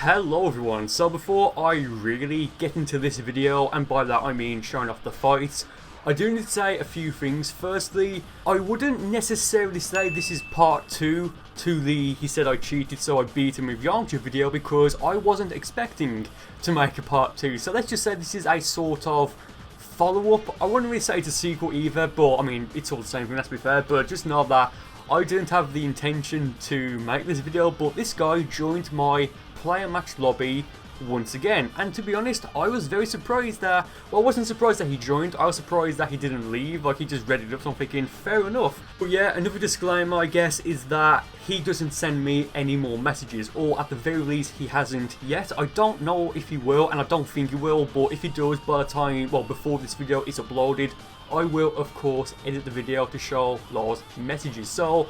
Hello everyone, so before I really get into this video, and by that I mean showing off the fights, I do need to say a few things. Firstly, I wouldn't necessarily say this is part 2 to the he said I cheated so I beat him with Yamcha video, because I wasn't expecting to make a part 2. So let's just say this is a sort of follow-up. I wouldn't really say it's a sequel either, but I mean it's all the same thing, let's be fair. But just know that I didn't have the intention to make this video, but this guy joined my player match lobby once again, and to be honest I was very surprised that, well, I wasn't surprised that he joined, I was surprised that he didn't leave, like he just read it up, so I'm thinking fair enough. But yeah, another disclaimer I guess is that he doesn't send me any more messages, or at the very least he hasn't yet. I don't know if he will, and I don't think he will, but if he does by the time, well, before this video is uploaded, I will of course edit the video to show those messages. So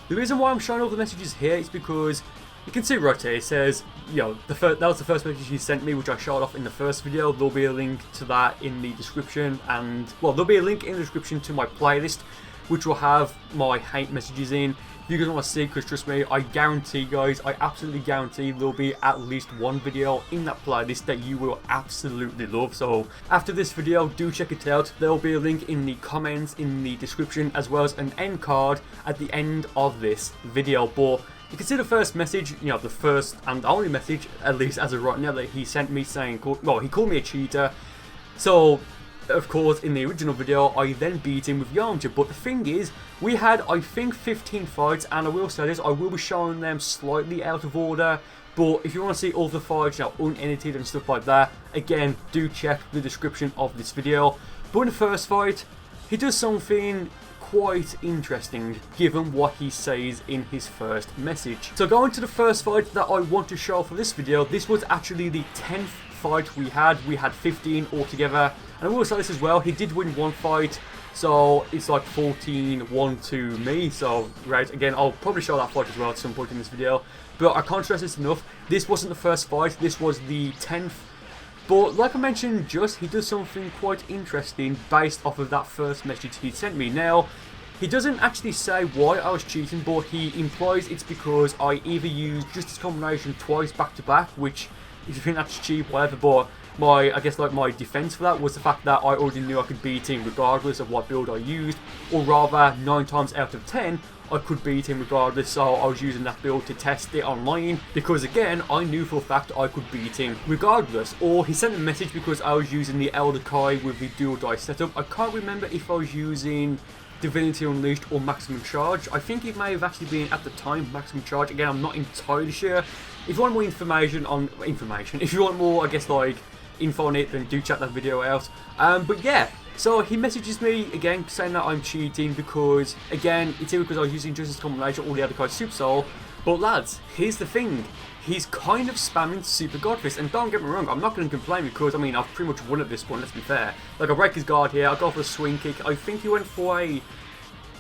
the reason why I'm showing all the messages here is because you can see right here, it says, you know, that was the first message he sent me, which I showed off in the first video. There'll be a link to that in the description, and, well, there'll be a link in the description to my playlist, which will have my hate messages in. If you guys want to see, because trust me, I guarantee, guys, I absolutely guarantee there'll be at least one video in that playlist that you will absolutely love. So after this video, do check it out. There'll be a link in the comments, in the description, as well as an end card at the end of this video. But you can see the first message, you know, the first and only message, at least as of right now, that he sent me saying, well, he called me a cheater. So, of course, in the original video, I then beat him with Yamcha. But the thing is, we had, I think, 15 fights, and I will say this, I will be showing them slightly out of order. But if you want to see all the fights, you know, unedited and stuff like that, again, do check the description of this video. But in the first fight, he does something quite interesting given what he says in his first message. So going to the first fight that I want to show for this video, this was actually the 10th fight we had. We had 15 altogether, and I will say this as well, he did win one fight, so it's like 14-1 to me. So right, again, I'll probably show that fight as well at some point in this video, but I can't stress this enough, this wasn't the first fight, this was the 10th. But like I mentioned he does something quite interesting based off of that first message he sent me. Now, he doesn't actually say why I was cheating, but he implies it's because I either used Justice combination twice back to back, which, if you think that's cheap, whatever, but I guess like my defense for that was the fact that I already knew I could beat him regardless of what build I used, or rather 9 times out of 10 I could beat him regardless, so I was using that build to test it online, because again, I knew for a fact I could beat him regardless. Or he sent a message because I was using the Elder Kai with the dual dice setup. I can't remember if I was using Divinity Unleashed or Maximum Charge. I think it may have actually been at the time Maximum Charge. Again, I'm not entirely sure. If you want more if you want more, I guess, like, info on it, then do check that video out. But yeah, so he messages me again saying that I'm cheating because, again, it's either because I was using Justice combination or the other card Super Soul. But lads, here's the thing, he's kind of spamming Super God Fist, and don't get me wrong, I'm not going to complain because, I mean, I've pretty much won at this point, let's be fair. Like, I break his guard here, I go for a swing kick, I think he went for a,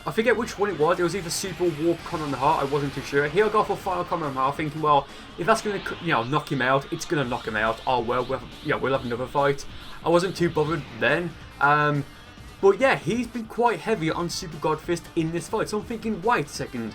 I forget which one it was either Super Warp Con on the Heart, I wasn't too sure. Here I go for Final Comment on the Heart, thinking, well, if that's going to, you know, knock him out, it's going to knock him out. Oh well, we'll have another fight. I wasn't too bothered then. But yeah, he's been quite heavy on Super God Fist in this fight, so I'm thinking, wait a second.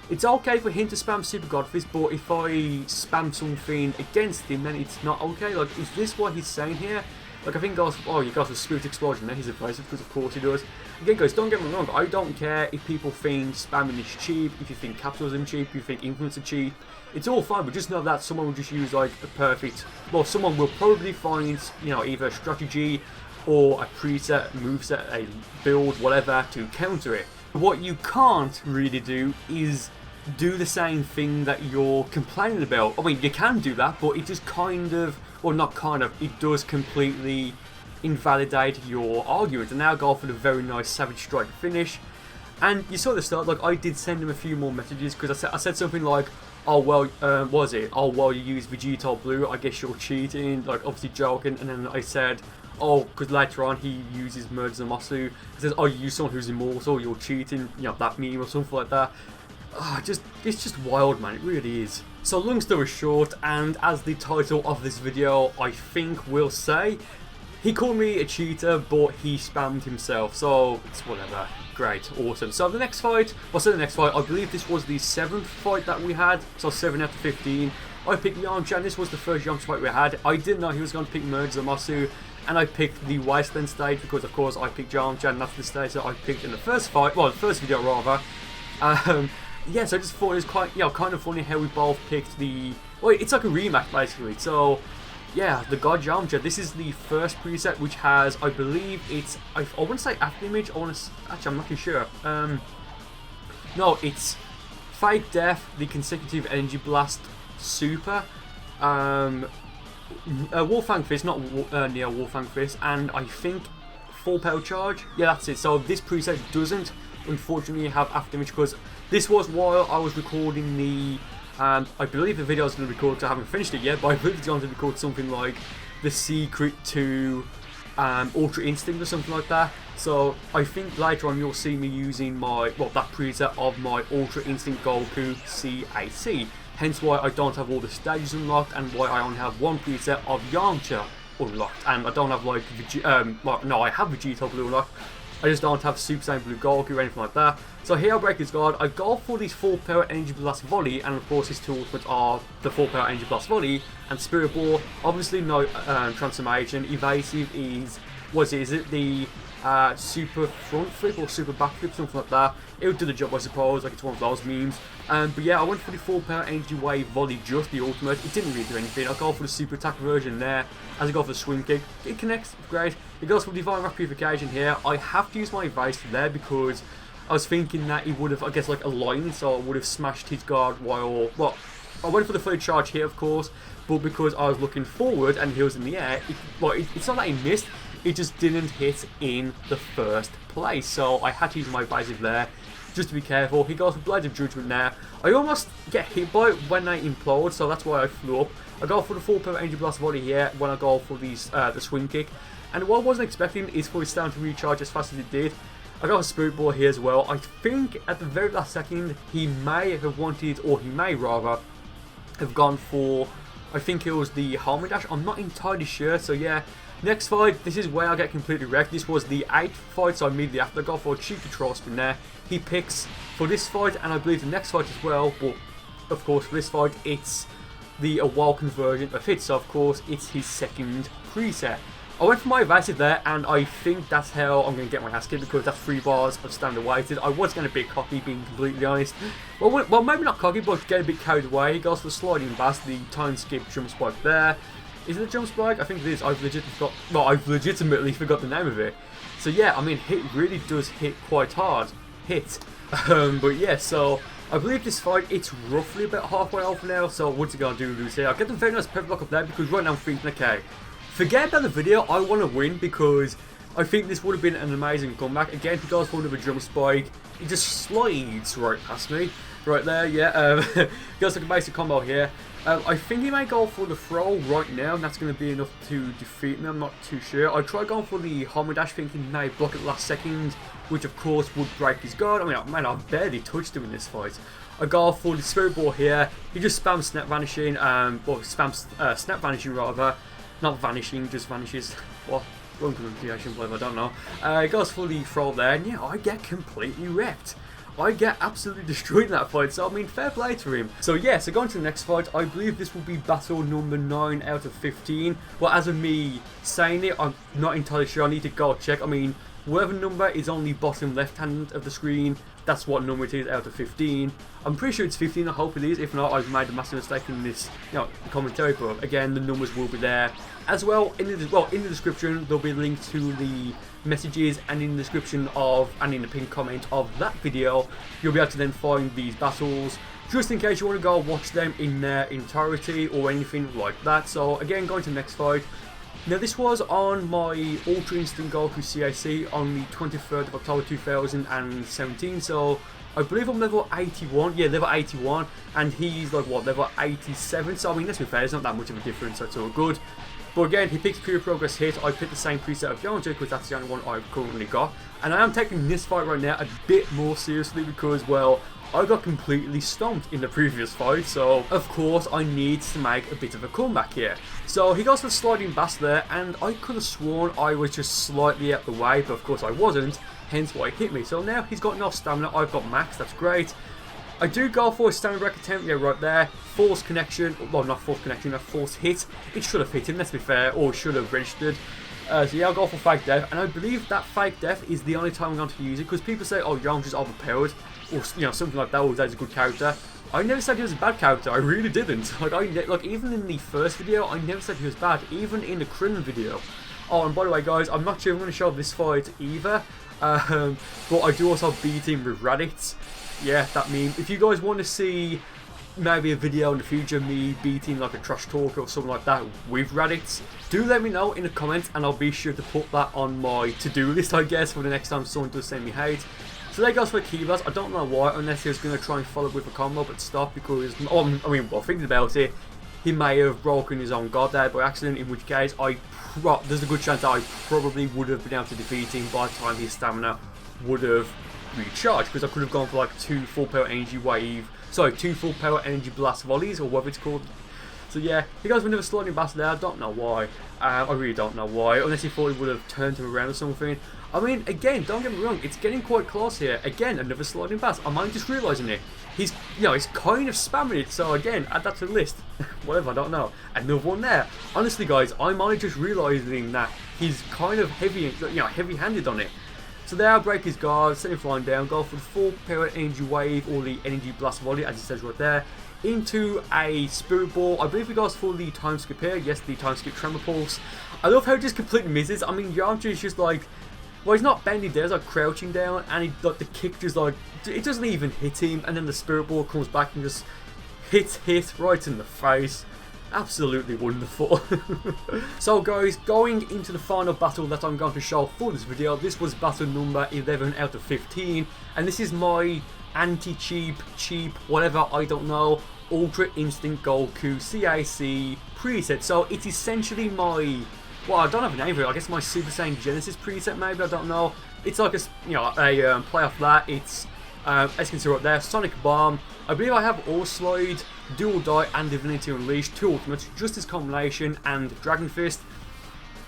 It's okay for him to spam Super God Fist, but if I spam something against him, then it's not okay. Like, is this what he's saying here? Like, I think goes, oh, he goes for Spirit Explosion there, he's evasive, because of course he does. Again, guys, don't get me wrong, I don't care if people think spamming is cheap, if you think capitalism cheap, if you think influence are cheap. It's all fine, but just know that someone will just use, like, a perfect, well, someone will probably find, you know, either a strategy or a preset, moveset, a build, whatever, to counter it. What you can't really do is do the same thing that you're complaining about. I mean, you can do that, but it just kind of, well, not kind of, it does completely invalidate your argument. And now go for the very nice Savage Strike finish. And you saw the start, like, I did send him a few more messages, because I said something like, oh well, was it? Oh well, you use Vegeta Blue, I guess you're cheating, like, obviously joking. And then I said, oh, because later on he uses Murder Zamasu. He says, oh, you use someone who's immortal, you're cheating, you know, that meme or something like that. It's just wild, man, it really is. So long story short, and as the title of this video I think will say, he called me a cheater, but he spammed himself, so it's whatever. Great, awesome. So the next fight, I believe this was the 7th fight that we had, so 7 out of 15. I picked Yamcha, and this was the first Yamcha fight we had. I didn't know he was going to pick Merge Zamasu, and I picked the Wasteland stage because, of course, I picked Yamcha, and that's the stage that I picked in the first fight, well, the first video rather. Yeah, so I just thought it was quite, kind of funny how we both picked the, well, it's like a rematch basically. So, yeah, the God Yamcha. This is the first preset, which has, I believe, it's, I want to say after image. I want to, actually, I'm not too sure. No, it's Fake Death, the consecutive energy blast, super, Wolfang Fist, not Neo Wolfang Fist, and I think full power charge. Yeah, that's it. So this preset doesn't, unfortunately, have after image because this was while I was recording the. I believe the video I was going to record, because I haven't finished it yet, but I believe it's going to record something like the secret to Ultra Instinct or something like that. So I think later on you'll see me using my, well, that preset of my Ultra Instinct Goku CAC. Hence why I don't have all the stages unlocked, and why I only have one preset of Yamcha unlocked. And I don't have like, well, no, I have Vegeta Blue unlocked. I just don't have Super Saiyan Blue Goku or anything like that. So here I break his guard. I go for this full power energy blast volley, and of course his two ultimates are the full power energy blast volley and Spirit Ball. Obviously no transformation. Evasive is, what is it? The super front flip or super back flip, something like that. It would do the job, I suppose, like it's one of those memes. But yeah, I went for the full power energy wave volley, just the ultimate. It didn't really do anything. I go for the super attack version there, as I go for the swing kick. It connects, great. It goes for Divine Wrath Purification here. I have to use my evasive there because I was thinking that he would have, I guess, like aligned, so I would have smashed his guard while, well, I went for the third charge here, of course, but because I was looking forward and he was in the air, it's not that he missed, it just didn't hit in the first place. So I had to use my evasive there, just to be careful. He goes for Blades of Judgment there. I almost get hit by it when I implode, so that's why I flew up. I go for the full power energy blast volley here when I go for these, the swing kick. And what I wasn't expecting is for his stand to recharge as fast as it did. I got a Spirit Ball here as well. I think at the very last second he may have wanted, or he may rather have gone for, I think it was the Harmony Dash. I'm not entirely sure. So yeah, next fight, this is where I get completely wrecked. This was the 8th fight, so immediately after I go for a cheeky troll spin there. He picks for this fight, and I believe the next fight as well, but of course for this fight it's the awoken version of it, so of course it's his second preset. I went for my evasive there, and I think that's how I'm going to get my ass kicked, because that's 3 bars of standard weighted. I was going to be cocky, being completely honest. Well, maybe not cocky, but get a bit carried away. He goes for the sliding bass, the time skip jump spike there. Is it a jump spike? I think it is. I've legitimately forgot the name of it. So yeah, I mean, hit really does hit quite hard. But yeah, so I believe this fight, it's roughly about halfway over now. So what's it going to do, lose here? I'll get the very nice pep block up there, because right now I'm thinking, okay, forget about the video, I want to win, because I think this would have been an amazing comeback. Again, he goes for another jump spike. He just slides right past me. Right there, yeah. He goes like a basic combo here. I think he may go for the throw right now, and that's going to be enough to defeat me. I'm not too sure. I tried going for the Harmony Dash, thinking he may block at the last second, which of course would break his guard. I mean, man, I barely touched him in this fight. I go for the Spirit Ball here. He just spams Snap Vanishing, or spams Snap Vanishing rather. Not vanishing, just vanishes. Well, wrong pronunciation, whatever, I don't know. He goes for the throw there, and yeah, I get completely wrecked. I get absolutely destroyed in that fight, so I mean, fair play to him. So yeah, so going to the next fight, I believe this will be battle number 9 out of 15. Well, as of me saying it, I'm not entirely sure. I need to go check. I mean, whatever number is on the bottom left hand of the screen, that's what number it is out of 15. I'm pretty sure it's 15, I hope it is. If not, I've made a massive mistake in this, commentary, but again, the numbers will be there. As well, in the description, there'll be a link to the messages, and in the description of, and in the pinned comment of that video, you'll be able to then find these battles, just in case you want to go watch them in their entirety or anything like that. So again, going to the next fight. Now this was on my Ultra Instinct Goku CAC on the 23rd of October 2017, so I believe I'm level 81, yeah, level 81, and he's like, what, level 87, so I mean, let's be fair, it's not that much of a difference, so it's all good. But again, he picks Pure Progress Hit. I picked the same preset of Yamcha because that's the only one I've currently got. And I am taking this fight right now a bit more seriously because, well, I got completely stomped in the previous fight. So, of course, I need to make a bit of a comeback here. So, he goes for the sliding bass there, and I could have sworn I was just slightly out the way, but of course I wasn't. Hence why he hit me. So now he's got no stamina. I've got max. That's great. I do go for a standard record attempt, yeah, right there. Force connection, well, not force connection, a force hit. It should have hit him, let's be fair, or should have registered. So yeah, I'll go for fake death, and I believe that fake death is the only time I'm going to use it, because people say, oh, Yamcha's is overpowered, or you know, something like that, or he's a good character. I never said he was a bad character, I really didn't. Like even in the first video, I never said he was bad, even in the Krillin video. Oh, and by the way, guys, I'm not sure I'm going to show this fight either, but I do also beat him with Raditz. Yeah, that meme. If you guys want to see maybe a video in the future, me beating like a trash talk or something like that with Raditz, do let me know in the comments, and I'll be sure to put that on my to-do list, I guess, for the next time someone does send me hate. So there goes for Keyblast. I don't know why, unless he was going to try and follow up with a combo, but stop, because, I mean, well, thinking about it, he may have broken his own god there by accident, in which case, there's a good chance that I probably would have been able to defeat him by the time his stamina would have recharged, because I could have gone for like 2 full power energy blast volleys, or whatever it's called. So yeah, he goes for another sliding bastard there. I don't know why. I really don't know why, unless he thought he would have turned him around or something. I mean, again, don't get me wrong, it's getting quite close here. Again, another sliding bastard. Am I just realising it? He's, you know, he's kind of spamming it, so again, add that to the list. Whatever, I don't know. Another one there. Honestly, guys, I'm only just realising that he's kind of heavy-handed on it. So there, I'll break his guard, send him flying down, go for the full power energy wave, or the energy blast volley, as it says right there, into a spirit ball. I believe he goes for the time skip here. Yes, the time skip tremor pulse. I love how he just completely misses. I mean, Yamcha is just like, well, he's not bending down, he's like crouching down, and he, like, the kick just like, it doesn't even hit him, and then the spirit ball comes back and just hit right in the face. Absolutely wonderful. So guys, going into the final battle that I'm going to show for this video, this was battle number 11 out of 15, and this is my anti-cheap, whatever, I don't know, Ultra Instinct Goku CAC preset. So it's essentially my, well, I don't have a name for it, I guess my Super Saiyan Genesis preset maybe, I don't know. It's like a, you know, a play off that. It's, as you can see right there, Sonic Bomb. I believe I have All Slide, Dual Die, and Divinity Unleashed, 2 ultimates, Justice Combination, and Dragon Fist.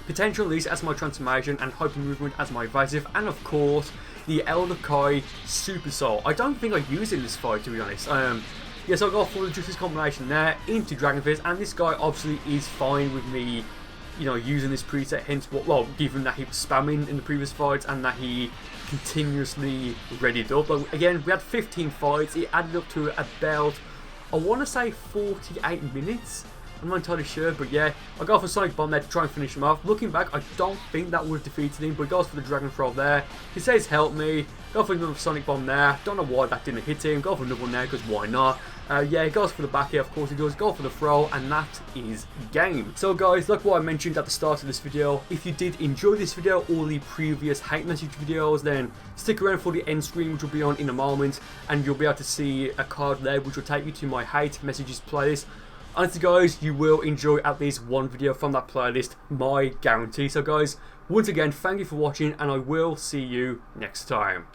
Potential Release as my transformation, and Hyper Movement as my evasive, and of course, the Elder Kai Super Soul. I don't think I used it in this fight, to be honest. Yeah, so I got full Justice Combination there into Dragon Fist, and this guy obviously is fine with me, you know, using this preset, hence what, well, given that he was spamming in the previous fights and that he continuously readied up. But again, we had 15 fights, it added up to about, I want to say 48 minutes. I'm not entirely sure, but yeah, I go for Sonic Bomb there to try and finish him off. Looking back, I don't think that would have defeated him, but he goes for the Dragon Throw there. He says, help me. Go for another Sonic Bomb there. Don't know why that didn't hit him. Go for another one there, because why not? Yeah, he goes for the back here, of course he does. Go for the throw, and that is game. So guys, like what I mentioned at the start of this video, if you did enjoy this video or the previous hate message videos, then stick around for the end screen, which will be on in a moment, and you'll be able to see a card there, which will take you to my hate messages playlist. Honestly guys, you will enjoy at least one video from that playlist, my guarantee. So guys, once again, thank you for watching, and I will see you next time.